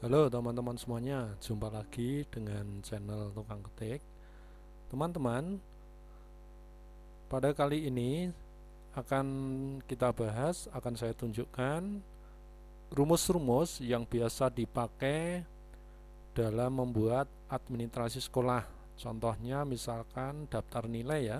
Halo teman-teman semuanya, jumpa lagi dengan channel Tukang Ketik. Teman-teman, pada kali ini akan kita bahas, akan saya tunjukkan rumus-rumus yang biasa dipakai dalam membuat administrasi sekolah. Contohnya misalkan daftar nilai ya.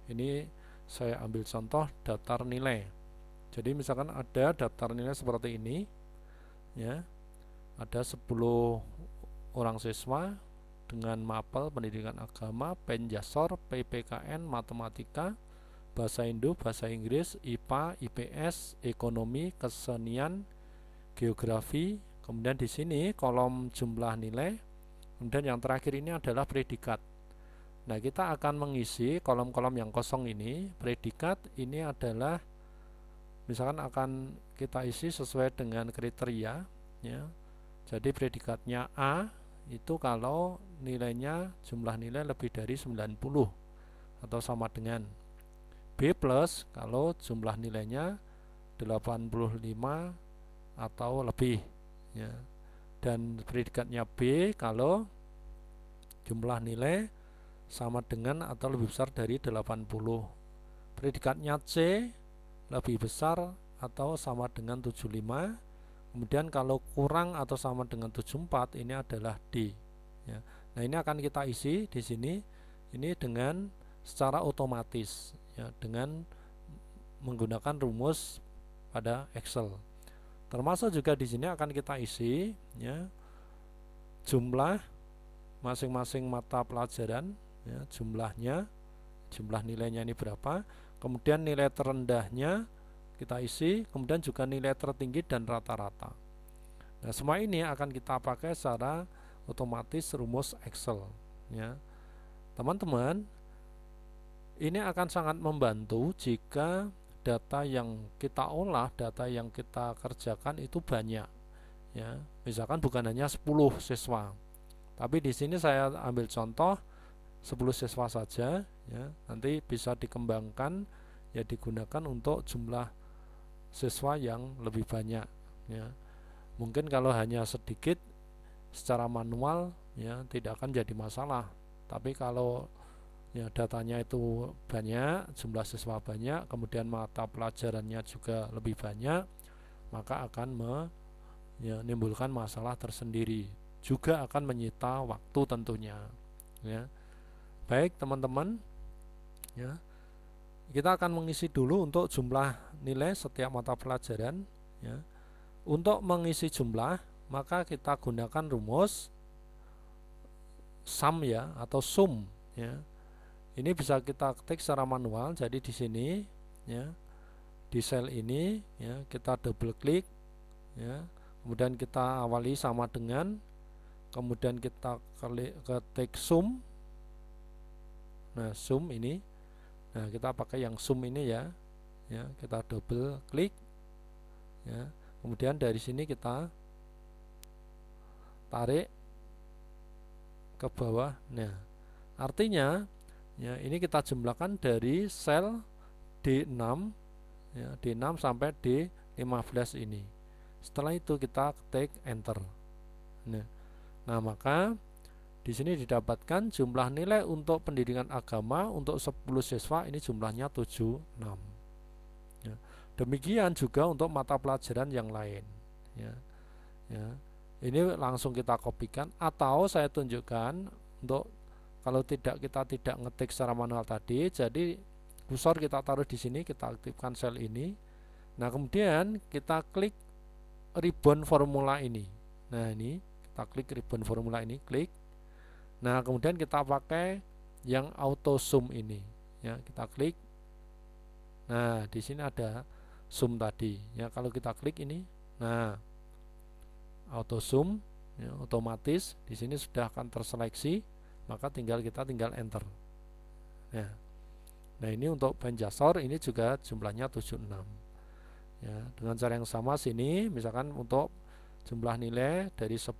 Ini saya ambil contoh daftar nilai. Jadi misalkan ada daftar nilai seperti ini ya. Ada 10 orang siswa dengan mapel pendidikan agama, penjasor, PPKN, matematika, bahasa Indo, bahasa Inggris, IPA, IPS, ekonomi, kesenian, geografi. Kemudian di sini kolom jumlah nilai. Kemudian yang terakhir ini adalah predikat. Nah, kita akan mengisi kolom-kolom yang kosong ini. Predikat ini adalah misalkan akan kita isi sesuai dengan kriteria ya. Jadi predikatnya A itu kalau nilainya jumlah nilai lebih dari 90 atau sama dengan B plus kalau jumlah nilainya 85 atau lebih ya. Dan predikatnya B kalau jumlah nilai sama dengan atau lebih besar dari 80. Predikatnya C lebih besar atau sama dengan 75. Kemudian kalau kurang atau sama dengan 74 ini adalah D ya. Nah, ini akan kita isi di sini ini dengan secara otomatis ya, dengan menggunakan rumus pada Excel. Termasuk juga di sini akan kita isi ya, jumlah masing-masing mata pelajaran ya, jumlah nilainya ini berapa, kemudian nilai terendahnya kita isi, kemudian juga nilai tertinggi dan rata-rata. Nah, semua ini akan kita pakai secara otomatis rumus Excel ya. Teman-teman, ini akan sangat membantu jika data yang kita olah, data yang kita kerjakan itu banyak ya. Misalkan bukan hanya 10 siswa. Tapi di sini saya ambil contoh 10 siswa saja ya. Nanti bisa dikembangkan ya, digunakan untuk jumlah siswa yang lebih banyak ya. Mungkin kalau hanya sedikit secara manual ya tidak akan jadi masalah. Tapi kalau ya datanya itu banyak, jumlah siswa banyak, kemudian mata pelajarannya juga lebih banyak, maka akan menimbulkan masalah tersendiri. Juga akan menyita waktu tentunya ya. Baik teman-teman ya, kita akan mengisi dulu untuk jumlah nilai setiap mata pelajaran ya. Untuk mengisi jumlah maka kita gunakan rumus sum ya, atau sum ya. Ini bisa kita ketik secara manual. Jadi di sini ya, di sel ini ya, kita double klik ya. Kemudian kita awali sama dengan, kemudian kita ketik sum. Nah, sum ini. Nah, kita pakai yang sum ini ya. Ya, kita double klik ya. Kemudian dari sini kita tarik ke bawah. Nah, artinya ya, ini kita jumlahkan dari sel D6 ya, D6 sampai D15 ini. Setelah itu kita ketik enter. Nah, maka di sini didapatkan jumlah nilai untuk pendidikan agama untuk 10 siswa ini jumlahnya 76 ya. Demikian juga untuk mata pelajaran yang lain ya. Ini langsung kita kopikan, atau saya tunjukkan untuk kalau kita tidak ngetik secara manual tadi. Jadi kursor kita taruh di sini, kita aktifkan sel ini. Nah, kemudian kita klik ribbon formula ini. Nah, ini kita klik ribbon formula ini, klik. Nah, kemudian kita pakai yang auto sum ini ya, kita klik. Nah, di sini ada sum tadi ya. Kalau kita klik ini, nah, auto sum ya, otomatis di sini sudah akan terseleksi, maka kita tinggal enter ya. Nah, ini untuk penjasor ini juga jumlahnya 76 ya. Dengan cara yang sama sini, misalkan untuk jumlah nilai dari 10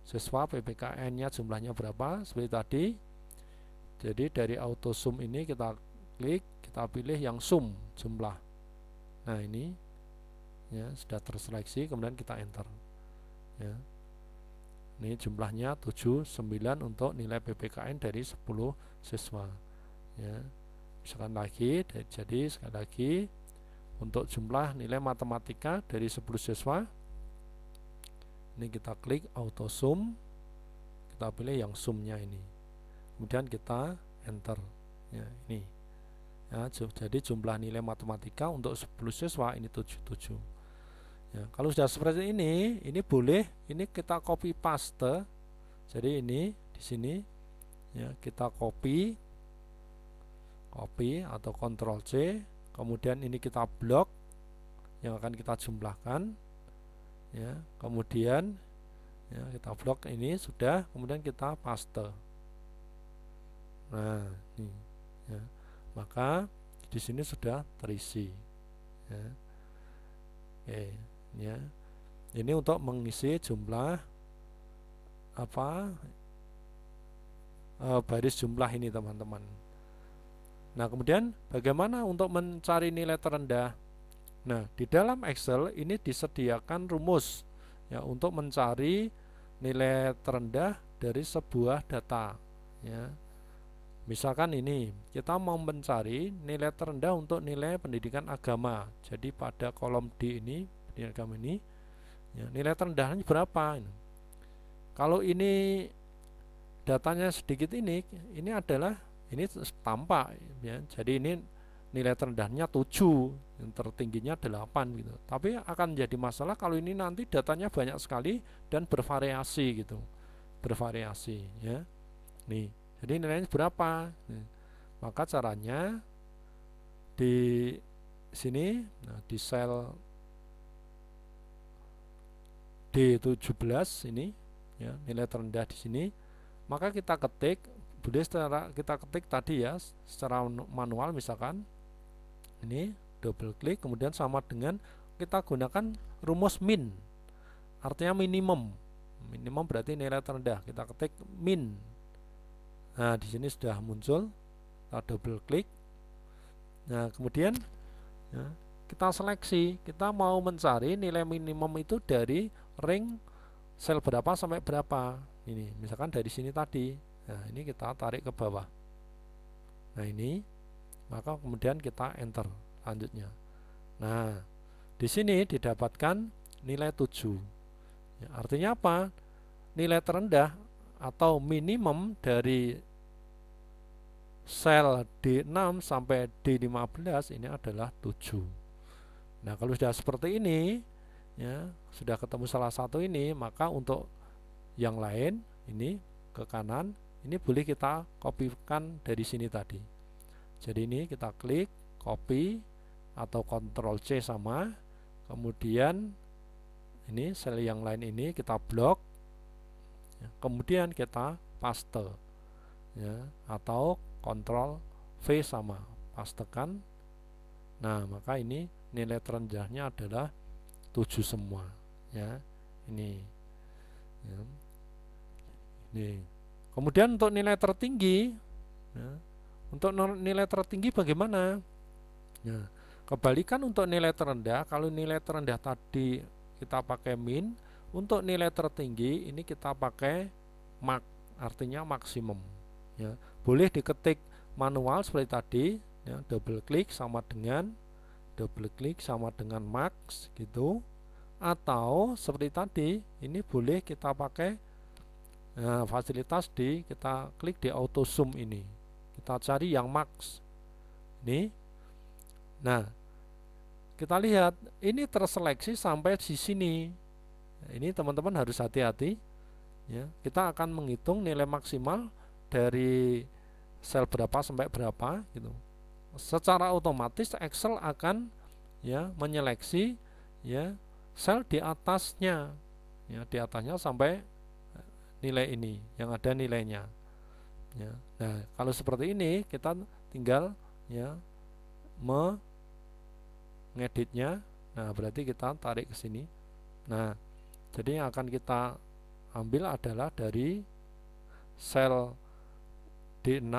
siswa, PPKN nya jumlahnya berapa seperti tadi. Jadi dari auto sum ini kita klik, kita pilih yang sum jumlah Nah, ini ya sudah terseleksi, kemudian kita enter ya. Ini jumlahnya 79 untuk nilai PPKN dari 10 siswa ya. Misalkan lagi, jadi sekali lagi untuk jumlah nilai matematika dari 10 siswa, ini kita klik auto sum, kita pilih yang sumnya ini, kemudian kita enter ya. Ini ya, jadi jumlah nilai matematika untuk 10 siswa ini 77 ya. Kalau sudah seperti ini boleh ini kita copy paste. Jadi ini di sini ya, kita copy atau Ctrl C, kemudian ini kita blok yang akan kita jumlahkan ya, kemudian ya, kita blok ini sudah, kemudian kita paste. Nah, ini ya, maka di sini sudah terisi ya. Oke ya, ini untuk mengisi jumlah baris jumlah ini teman-teman. Nah, kemudian bagaimana untuk mencari nilai terendah? Nah, di dalam Excel ini disediakan rumus ya untuk mencari nilai terendah dari sebuah data ya. Misalkan ini kita mau mencari nilai terendah untuk nilai pendidikan agama. Jadi pada kolom D ini, pendidikan agama ini ya, nilai terendahnya berapa? Kalau ini datanya sedikit ini adalah ini tampak ya. Jadi ini nilai terendahnya 7, yang tertingginya 8 gitu. Tapi akan jadi masalah kalau ini nanti datanya banyak sekali dan bervariasi gitu. Bervariasi ya. Nih, jadi nilainya berapa? Nih, maka caranya di sini di sel D17 ini ya, nilai terendah di sini, maka kita ketik, boleh kita ketik tadi ya secara manual, misalkan ini double klik, kemudian sama dengan kita gunakan rumus min, artinya minimum berarti nilai terendah, kita ketik min. Nah, di sini sudah muncul, kita double klik. Nah, kemudian ya, kita seleksi, kita mau mencari nilai minimum itu dari ring sel berapa sampai berapa. Ini misalkan dari sini tadi. Nah, ini kita tarik ke bawah. Nah, ini maka kemudian kita enter selanjutnya. Nah, di sini didapatkan nilai 7 ya, artinya apa? Nilai terendah atau minimum dari sel D6 sampai D15 ini adalah 7. Nah, kalau sudah seperti ini ya, sudah ketemu salah satu ini, maka untuk yang lain ini ke kanan, ini boleh kita kopikan dari sini tadi. Jadi ini kita klik copy atau Ctrl C sama, kemudian ini sel yang lain ini kita blok ya, kemudian kita paste ya, atau Ctrl V sama, pastekan. Nah, maka ini nilai terendahnya adalah 7 semua ya. Ini ya. Ini. Kemudian untuk nilai tertinggi ya, untuk nilai tertinggi bagaimana? Ya, kebalikan untuk nilai terendah, kalau nilai terendah tadi kita pakai min, untuk nilai tertinggi ini kita pakai max, artinya maksimum ya. Boleh diketik manual seperti tadi ya, double klik sama dengan max gitu, atau seperti tadi ini boleh kita pakai fasilitas kita klik di auto zoom ini, kita cari yang max ini. Nah, kita lihat ini terseleksi sampai di sini. Ini teman-teman harus hati-hati ya. Kita akan menghitung nilai maksimal dari sel berapa sampai berapa gitu. Secara otomatis Excel akan ya menyeleksi ya sel di atasnya ya, di atasnya sampai nilai ini yang ada nilainya ya. Nah, kalau seperti ini kita tinggal ya mengeditnya. Nah, berarti kita tarik ke sini. Nah, jadi yang akan kita ambil adalah dari sel D6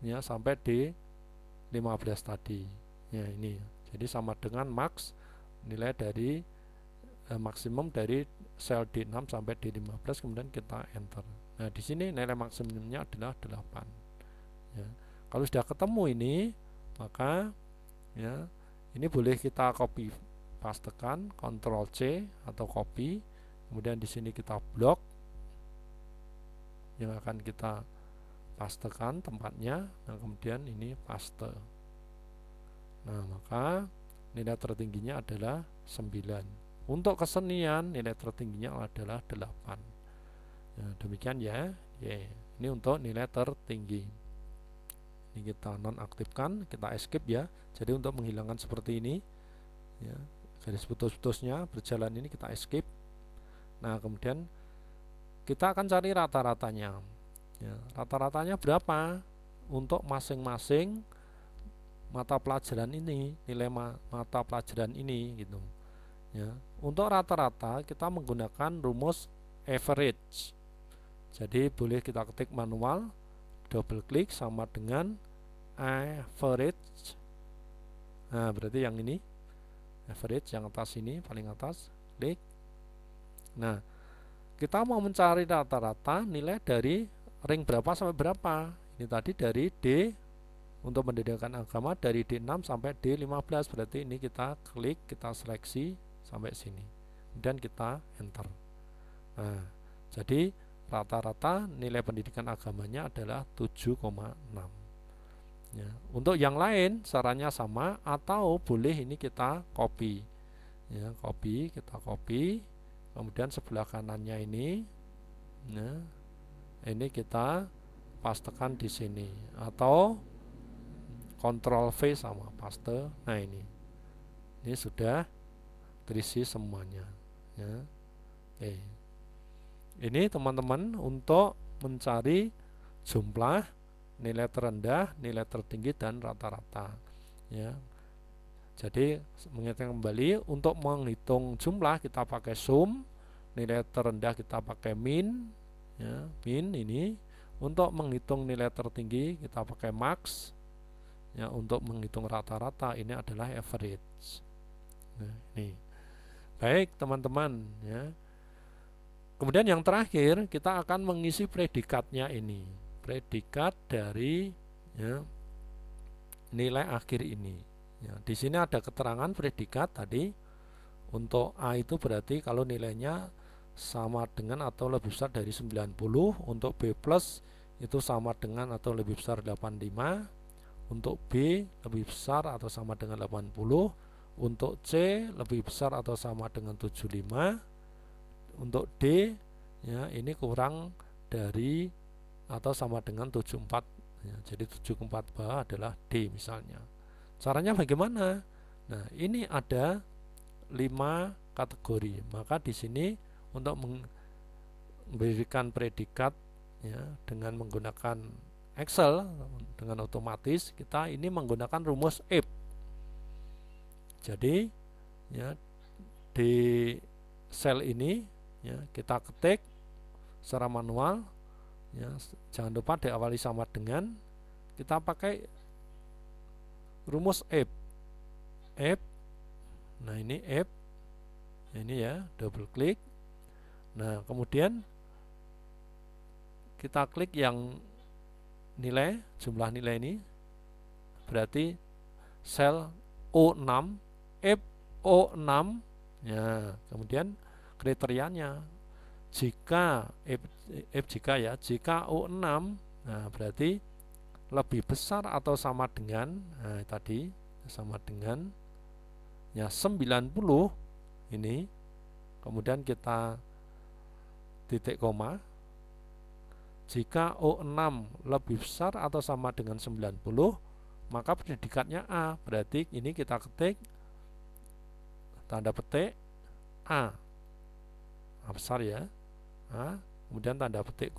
ya sampai D15 tadi ya, ini. Jadi sama dengan max nilai dari maksimum dari sel D6 sampai D15, kemudian kita enter. Nah, di sini nilai maksimumnya adalah 8. Ya. Kalau sudah ketemu ini, maka ya ini boleh kita copy pastekan, Ctrl C atau copy, kemudian di sini kita blok yang akan kita pastekan tempatnya. Nah, kemudian ini paste. Nah, maka nilai tertingginya adalah 9. Untuk kesenian nilai tertingginya adalah 8. Ya, demikian ya. Ini untuk nilai tertinggi. Ini kita nonaktifkan, kita escape ya. Jadi untuk menghilangkan seperti ini, ya, garis putus-putusnya berjalan ini kita escape. Nah, kemudian kita akan cari rata-ratanya. Ya, rata-ratanya berapa untuk masing-masing mata pelajaran ini, nilai mata pelajaran ini gitu. Ya, untuk rata-rata kita menggunakan rumus average. Jadi boleh kita ketik manual, double klik sama dengan average. Nah, berarti yang ini average, yang atas ini paling atas, klik. Nah, kita mau mencari rata-rata nilai dari ring berapa sampai berapa. Ini tadi dari D untuk pendidikan agama dari D6 sampai D15. Berarti ini kita klik, kita seleksi sampai sini, kemudian kita enter. Nah, jadi rata-rata nilai pendidikan agamanya adalah 7,6. Ya, untuk yang lain caranya sama, atau boleh ini kita copy. Ya, kita copy, kemudian sebelah kanannya ini, ya, ini kita pastekan di sini, atau Ctrl V sama paste. Nah, ini sudah terisi semuanya. Ya. Oke. Ini teman-teman untuk mencari jumlah, nilai terendah, nilai tertinggi, dan rata-rata. Ya. Jadi mengingatkan kembali, untuk menghitung jumlah kita pakai sum, nilai terendah kita pakai min, ya, min ini. Untuk menghitung nilai tertinggi kita pakai max. Ya, untuk menghitung rata-rata ini adalah average. Nah, ini. Baik teman-teman, ya. Kemudian yang terakhir kita akan mengisi predikatnya ini, predikat dari, ya, nilai akhir ini. Ya, di sini ada keterangan predikat tadi. Untuk A itu berarti kalau nilainya sama dengan atau lebih besar dari 90. Untuk B plus itu sama dengan atau lebih besar 85. Untuk B lebih besar atau sama dengan 80. Untuk C lebih besar atau sama dengan 75. Untuk D, ya, ini kurang dari atau sama dengan 74. Ya, jadi 74 bawah adalah D misalnya. Caranya bagaimana? Nah, ini ada 5 kategori. Maka di sini untuk memberikan predikat, ya, dengan menggunakan Excel dengan otomatis, kita ini menggunakan rumus if. Jadi, ya, di sel ini, ya, kita ketik secara manual, ya, jangan lupa diawali sama dengan, kita pakai rumus if. Nah, ini if, ini ya, double klik. Nah, kemudian kita klik yang nilai, jumlah nilai ini, berarti sel O6, if O6. Ya, kemudian kriterianya, jika jika O6, nah berarti lebih besar atau sama dengan, nah tadi sama dengan, ya, 90 ini, kemudian kita titik koma. Jika O6 lebih besar atau sama dengan 90, maka predikatnya A. Berarti ini kita ketik tanda petik A. A besar ya. A, kemudian tanda petik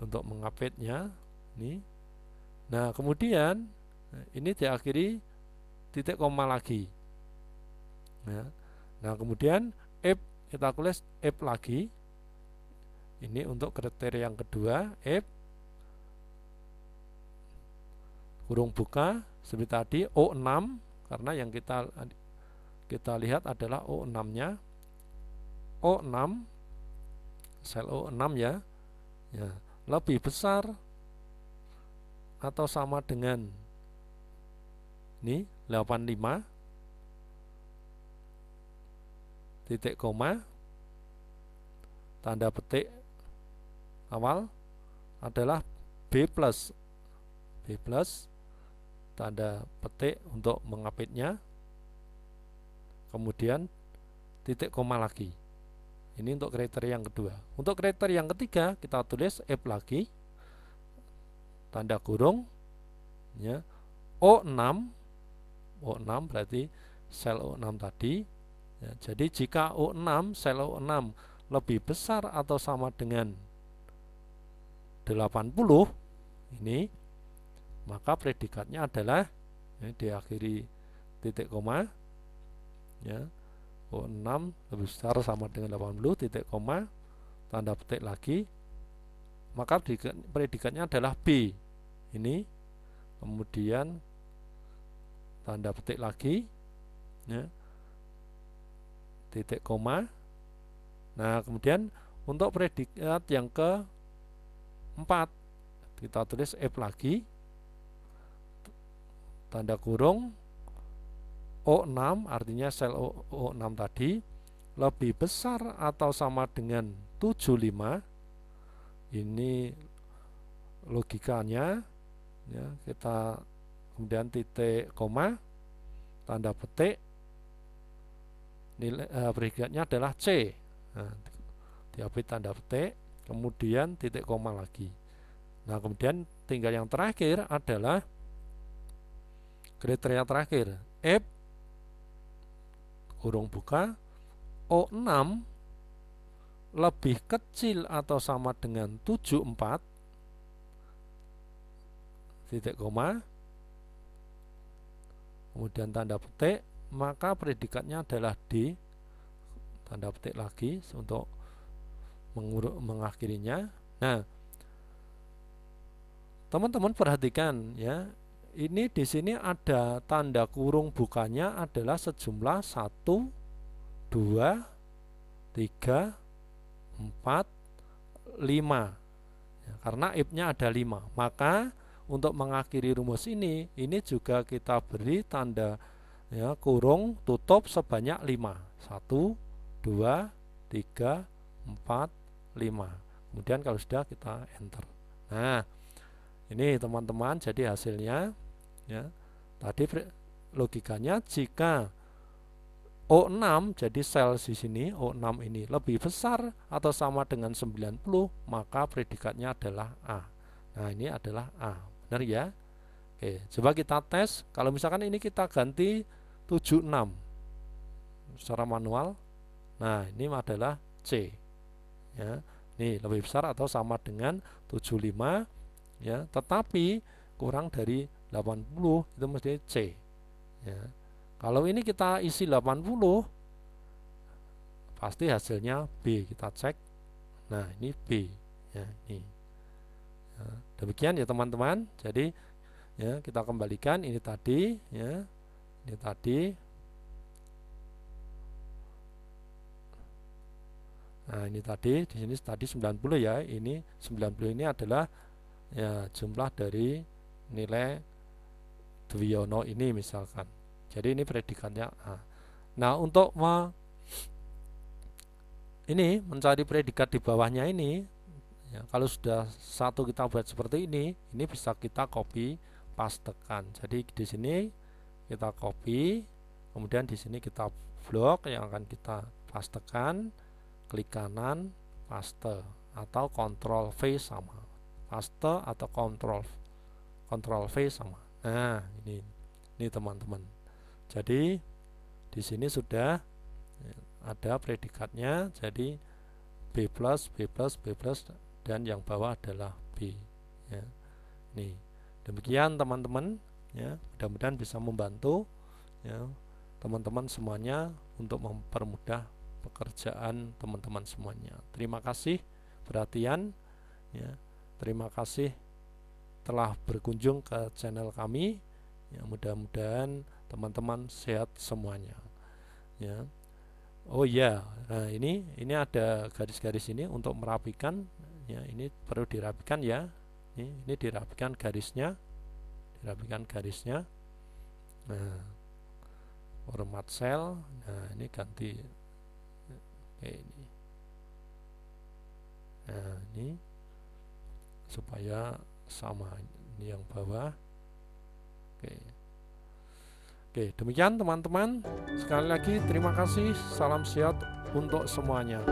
untuk mengapitnya ini. Nah, kemudian ini diakhiri titik koma lagi. Nah, kemudian if, kita tulis if lagi. Ini untuk kriteria yang kedua, if kurung buka seperti tadi O6, karena yang kita lihat adalah O6-nya. O6, sel O6 ya, lebih besar atau sama dengan ini 85 titik koma, tanda petik awal adalah B plus, tanda petik untuk mengapitnya, kemudian titik koma lagi. Ini untuk kriteria yang kedua. Untuk kriteria yang ketiga kita tulis F lagi, tanda kurung ya, O6 berarti sel O6 tadi ya. Jadi jika O6, sel O6 lebih besar atau sama dengan 80 ini, maka predikatnya adalah diakhiri titik koma ya, O6 lebih besar sama dengan 80 titik koma, tanda petik lagi, maka predikatnya adalah B ini, kemudian tanda petik lagi ya, titik koma. Nah kemudian untuk predikat yang keempat kita tulis F lagi, tanda kurung O6 artinya sel O6 tadi lebih besar atau sama dengan 75. Ini logikanya ya, kita kemudian titik koma, tanda petik, nilai predikatnya adalah C. Nah, diapit tanda petik, kemudian titik koma lagi. Nah kemudian tinggal yang terakhir adalah kriteria terakhir, F kurung buka O6 lebih kecil atau sama dengan 74 titik koma, kemudian tanda petik, maka predikatnya adalah D, tanda petik lagi untuk mengakhirinya. Nah teman-teman perhatikan ya, ini di sini ada tanda kurung bukanya adalah sejumlah 1, 2, 3, 4, 5 ya, karena if-nya ada 5. Maka untuk mengakhiri rumus ini juga kita beri tanda ya, kurung tutup sebanyak 5. 1, 2, 3, 4, 5. Kemudian kalau sudah kita enter. Nah ini teman-teman, jadi hasilnya ya, tadi logikanya jika O6 jadi sel di sini O6 ini lebih besar atau sama dengan 90, maka predikatnya adalah A. Nah ini adalah A, benar ya? Oke, coba kita tes. Kalau misalkan ini kita ganti 76 secara manual, nah ini adalah C ya. Ini lebih besar atau sama dengan 75 ya, tetapi kurang dari 80 itu mesti C ya. Kalau ini kita isi 80 pasti hasilnya B, kita cek. Nah ini B ya, ini ya, demikian ya teman-teman. Jadi ya kita kembalikan ini tadi ya, ini tadi. Nah ini tadi di sini tadi 90 ya, ini 90 ini adalah ya jumlah dari nilai Dwiono ini misalkan. Jadi ini predikatnya A. Nah untuk mencari predikat di bawahnya ini ya, kalau sudah satu kita buat seperti ini bisa kita copy pastekan. Jadi di sini kita copy, kemudian di sini kita blok yang akan kita pastekan, klik kanan paste atau Ctrl V sama. Paste atau Ctrl V sama. Nah, ini teman-teman. Jadi di sini sudah ada predikatnya. Jadi B+, dan yang bawah adalah B. Ya. Nih, demikian teman-teman. Ya, mudah-mudahan bisa membantu ya teman-teman semuanya untuk mempermudah pekerjaan teman-teman semuanya. Terima kasih perhatian. Ya. Terima kasih telah berkunjung ke channel kami Ya, mudah-mudahan teman-teman sehat semuanya. Ya. Oh iya, nah ini ada garis-garis ini untuk merapikan. Ya, ini perlu dirapikan ya. Ini dirapikan garisnya, dirapikan garisnya. Nah, format sel. Nah, ini ganti kayak ini. Nah, ini supaya sama. Ini yang bawah. Oke. Oke, demikian teman-teman. Sekali lagi terima kasih. Salam sehat untuk semuanya.